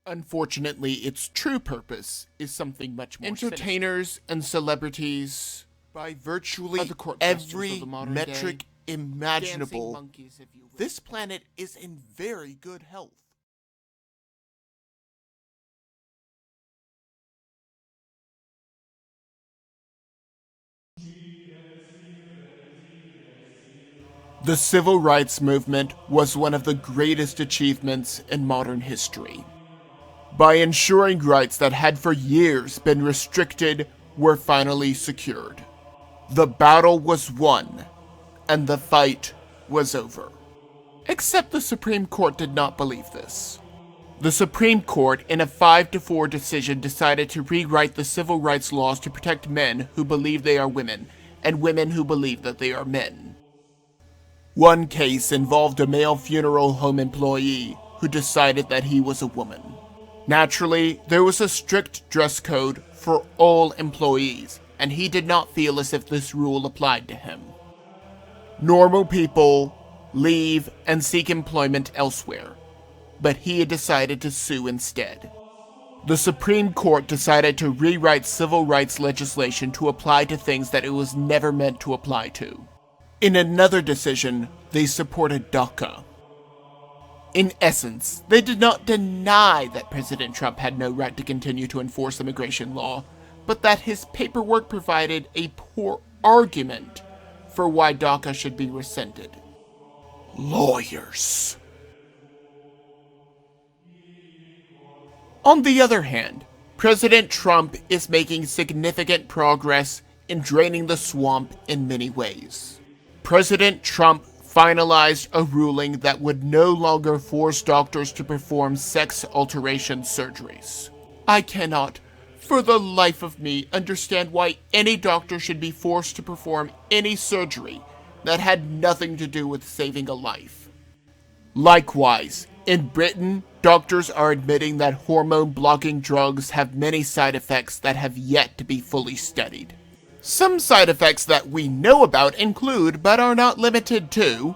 Unfortunately, its true purpose is something much more entertainers and celebrities, by virtually every metric imaginable, this planet is in very good health. The civil rights movement was one of the greatest achievements in modern history. By ensuring rights that had for years been restricted were finally secured. The battle was won, and the fight was over. Except the Supreme Court did not believe this. The Supreme Court, in a 5-4 decision, decided to rewrite the civil rights laws to protect men who believe they are women, and women who believe that they are men. One case involved a male funeral home employee who decided that he was a woman. Naturally, there was a strict dress code for all employees, and he did not feel as if this rule applied to him. Normal people leave and seek employment elsewhere, but he had decided to sue instead. The Supreme Court decided to rewrite civil rights legislation to apply to things that it was never meant to apply to. In another decision, they supported DACA. In essence, they did not deny that President Trump had no right to continue to enforce immigration law, but that his paperwork provided a poor argument for why DACA should be rescinded. Lawyers. On the other hand, President Trump is making significant progress in draining the swamp in many ways. President Trump finalized a ruling that would no longer force doctors to perform sex alteration surgeries. I cannot, for the life of me, understand why any doctor should be forced to perform any surgery that had nothing to do with saving a life. Likewise, in Britain, doctors are admitting that hormone-blocking drugs have many side effects that have yet to be fully studied. Some side effects that we know about include, but are not limited to,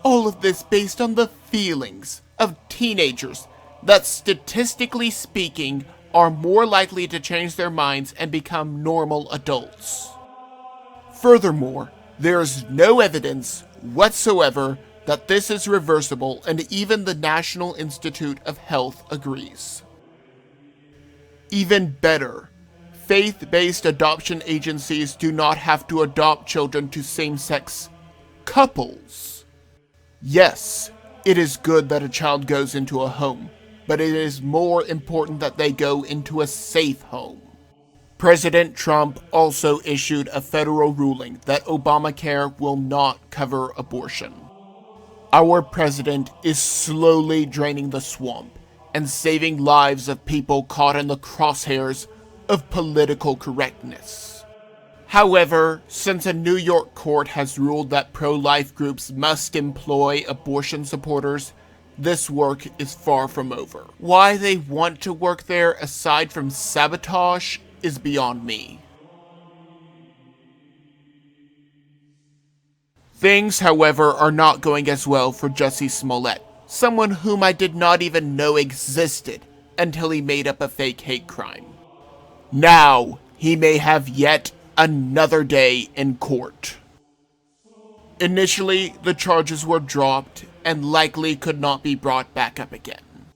all of this based on the feelings of teenagers that, statistically speaking, are more likely to change their minds and become normal adults. Furthermore, there is no evidence whatsoever that this is reversible, and even the National Institute of Health agrees. Even better, faith-based adoption agencies do not have to adopt children to same-sex couples. Yes, it is good that a child goes into a home, but it is more important that they go into a safe home. President Trump also issued a federal ruling that Obamacare will not cover abortion. Our president is slowly draining the swamp and saving lives of people caught in the crosshairs of political correctness. However, since a New York court has ruled that pro-life groups must employ abortion supporters, this work is far from over. Why they want to work there aside from sabotage is beyond me. Things, however, are not going as well for Jussie Smollett, someone whom I did not even know existed until he made up a fake hate crime. Now, he may have yet another day in court. Initially, the charges were dropped and likely could not be brought back up again.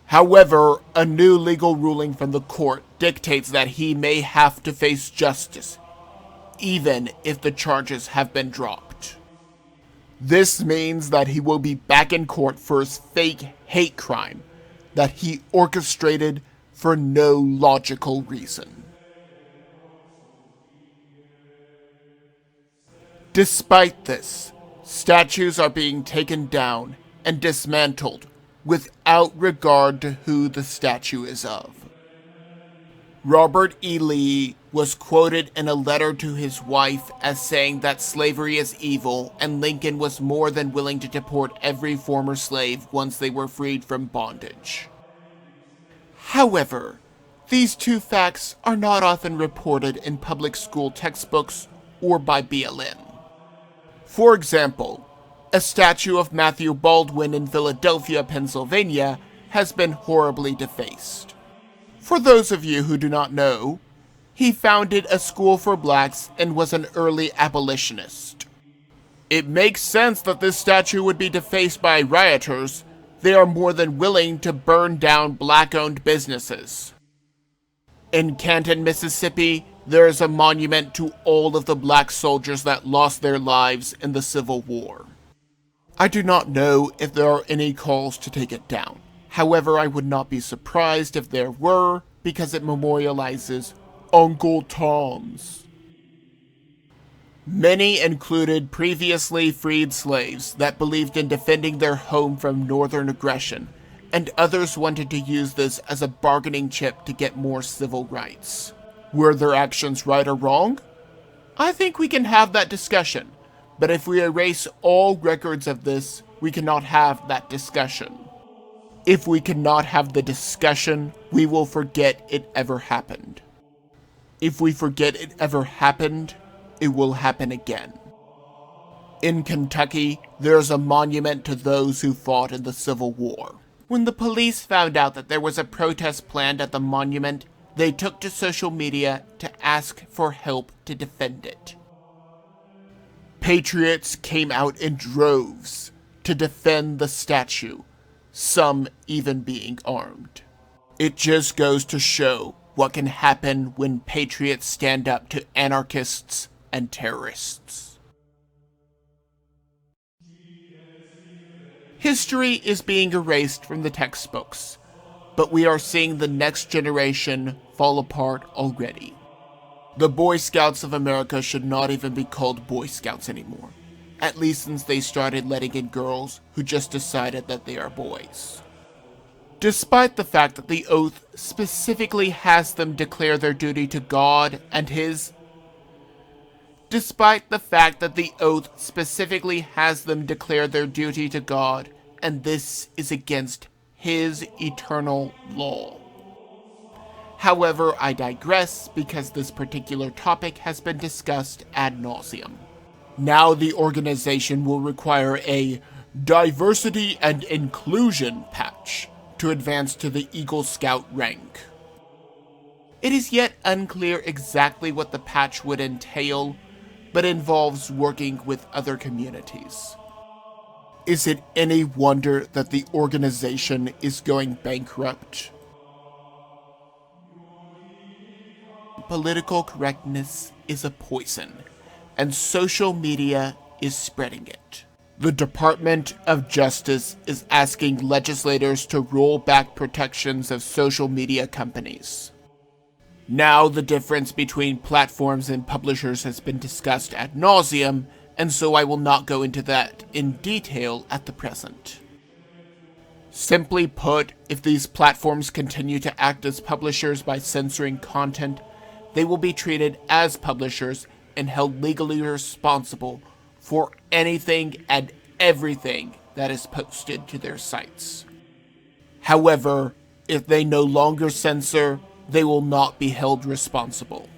However, a new legal ruling from the court dictates that he may have to face justice, even if the charges have been dropped. This means that he will be back in court for his fake hate crime that he orchestrated for no logical reason. Despite this, statues are being taken down and dismantled without regard to who the statue is of. Robert E. Lee was quoted in a letter to his wife as saying that slavery is evil and Lincoln was more than willing to deport every former slave once they were freed from bondage. However, these two facts are not often reported in public school textbooks or by BLM. For example, a statue of Matthew Baldwin in Philadelphia, Pennsylvania has been horribly defaced. For those of you who do not know, he founded a school for blacks and was an early abolitionist. It makes sense that this statue would be defaced by rioters. They are more than willing to burn down black-owned businesses. In Canton, Mississippi, there is a monument to all of the black soldiers that lost their lives in the Civil War. I do not know if there are any calls to take it down. However, I would not be surprised if there were, because it memorializes Uncle Tom's. Many included previously freed slaves that believed in defending their home from northern aggression, and others wanted to use this as a bargaining chip to get more civil rights. Were their actions right or wrong? I think we can have that discussion, but if we erase all records of this, we cannot have that discussion. If we cannot have the discussion, we will forget it ever happened. If we forget it ever happened, it will happen again. In Kentucky, there is a monument to those who fought in the Civil War. When the police found out that there was a protest planned at the monument, they took to social media to ask for help to defend it. Patriots came out in droves to defend the statue, some even being armed. It just goes to show what can happen when patriots stand up to anarchists and terrorists. History is being erased from the textbooks, but we are seeing the next generation fall apart already. The Boy Scouts of America should not even be called Boy Scouts anymore, at least since they started letting in girls who just decided that they are boys. Despite the fact that the oath specifically has them declare their duty to God and His Despite the fact that the oath specifically has them declare their duty to God, and this is against His eternal law. However, I digress because this particular topic has been discussed ad nauseum. Now the organization will require a diversity and inclusion patch to advance to the Eagle Scout rank. It is yet unclear exactly what the patch would entail, but involves working with other communities. Is it any wonder that the organization is going bankrupt? Political correctness is a poison, and social media is spreading it. The Department of Justice is asking legislators to roll back protections of social media companies. Now the difference between platforms and publishers has been discussed ad nauseum, and so I will not go into that in detail at the present. Simply put, if these platforms continue to act as publishers by censoring content, they will be treated as publishers and held legally responsible for anything and everything that is posted to their sites. However, if they no longer censor, they will not be held responsible.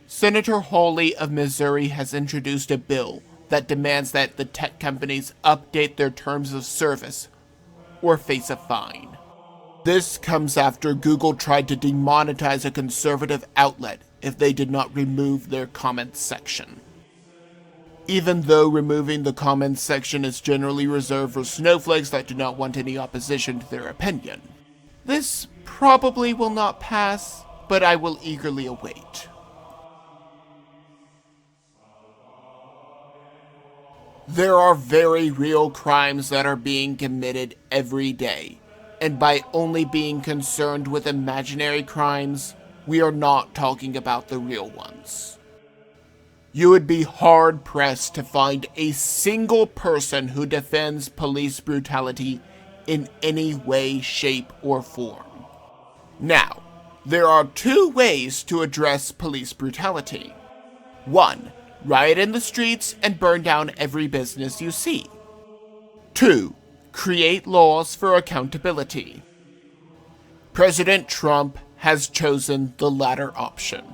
Senator Hawley of Missouri has introduced a bill that demands that the tech companies update their terms of service or face a fine. This comes after Google tried to demonetize a conservative outlet if they did not remove their comments section. Even though removing the comments section is generally reserved for snowflakes that do not want any opposition to their opinion. This probably will not pass, but I will eagerly await. There are very real crimes that are being committed every day, and by only being concerned with imaginary crimes, we are not talking about the real ones. You would be hard-pressed to find a single person who defends police brutality in any way, shape, or form. Now, There are two ways to address police brutality. 1. Riot in the streets and burn down every business you see. 2. Create laws for accountability. President Trump has chosen the latter option.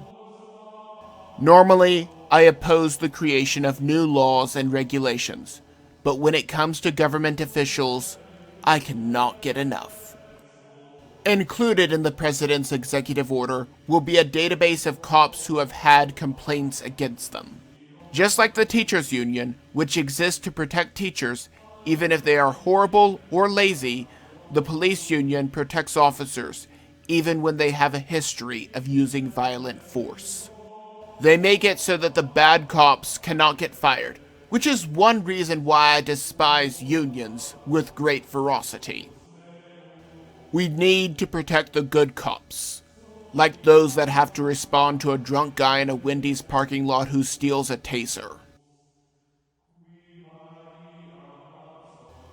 Normally, I oppose the creation of new laws and regulations, but when it comes to government officials, I cannot get enough. Included in the president's executive order will be a database of cops who have had complaints against them. Just like the teachers' union, which exists to protect teachers, even if they are horrible or lazy, the police union protects officers, even when they have a history of using violent force. They make it so that the bad cops cannot get fired, which is one reason why I despise unions with great ferocity. We need to protect the good cops, like those that have to respond to a drunk guy in a Wendy's parking lot who steals a taser.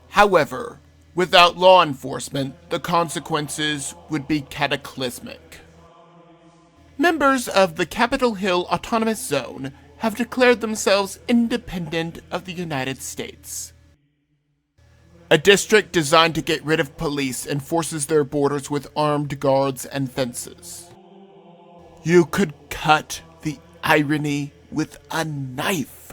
However, without law enforcement, the consequences would be cataclysmic. Members of the Capitol Hill Autonomous Zone have declared themselves independent of the United States. A district designed to get rid of police enforces their borders with armed guards and fences. You could cut the irony with a knife.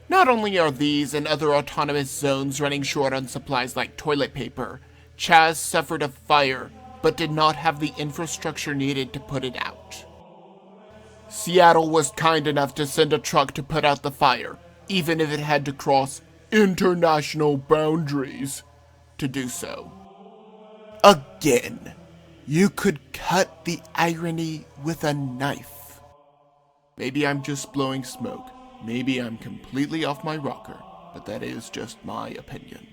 Not only are these and other autonomous zones running short on supplies like toilet paper, Chaz suffered a fire but did not have the infrastructure needed to put it out. Seattle was kind enough to send a truck to put out the fire, even if it had to cross international boundaries to do so. Again, you could cut the irony with a knife. Maybe I'm just blowing smoke. Maybe I'm completely off my rocker, but that is just my opinion.